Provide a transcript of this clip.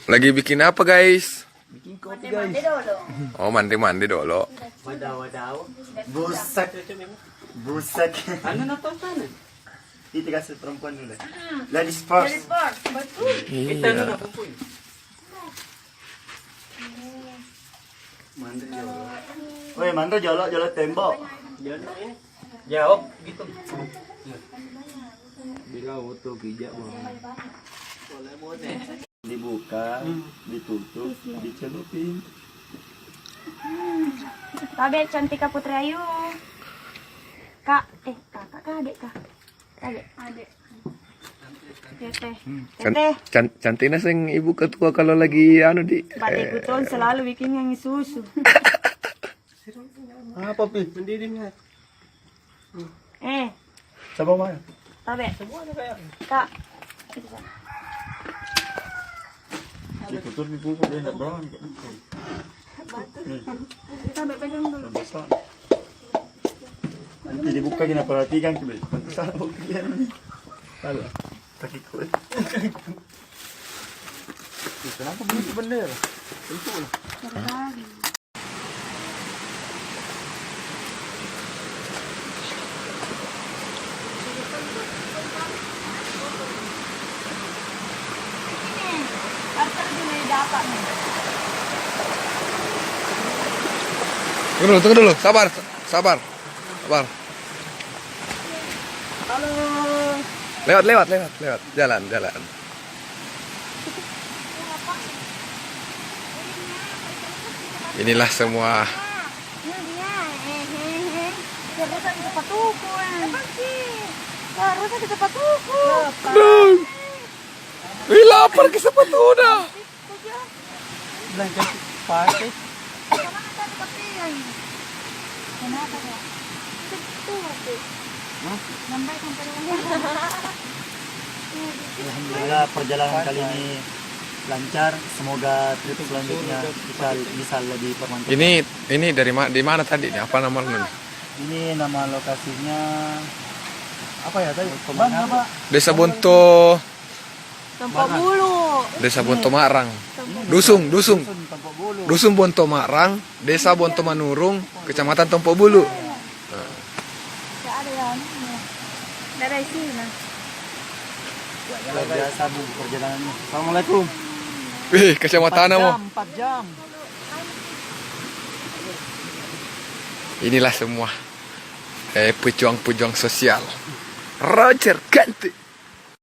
Lagi bikin apa guys? Bikin kopi Mandi guys. dulu. Oh mandi dulu. Wadaw. Busak. Busak. Ano na to sana? Itu kasih perempuan dulu. Ladies first. Sport, betul. Kita ano Iya. na po po. Mandri jolo. Woi, Mandra jolok tembok. Jolo ini. Jawab gitu. Bila auto pijak mo. Boleh boleh. Dibuka, ditutup, dicelupin. Tabe cantik Kak Putri Ayu. Kak, kakak kah adik kah? Adik. Teteh. Cantiknya sing ibu ketua kalau lagi anu di. Badik Guton selalu bikin yang susu. Apa pi? Mendidih niya. Coba mana? Tabe. Kak. Ditutup dibuka dia enggak brown. Tabe pegang dulu. Besar. Nanti dibuka gini perhatikan tuh. Pantesan bagian ini. Salah. Kaki kuat. Kenapa begitu bendera? Itu lah. Parcel dulu dapat nih. Tunggu dulu. Sabar. Halo. Lewat. Jalan. Inilah semua. Harusnya di tempat tuku. Harusnya di tempat tuku. Dong. Lapar ke sepatu udah. Belanja pakai. Kenapa ya? Itu. Lambat sampai rumah. Alhamdulillah perjalanan kali ini lancar. Semoga trip selanjutnya kita bisa lebih bermanfaat. Ini di mana tadi nih? Apa nama lu? Ini nama lokasinya apa ya tadi? Mana Pak? Desa Bonto. Tempat bulu. Desa Bonto Marang. Dusun Tampok Bulu. Dusun Bonto Marang, Desa Bonto Manurung, Kecamatan Tompo Bulu. Tidak ada yang ini. Dari sini. Luar biasa Bu perjalanannya. Assalamualaikum. Kecamatan mau. 4 jam. Inilah semua pejuang-pejuang sosial. Roger Ganti.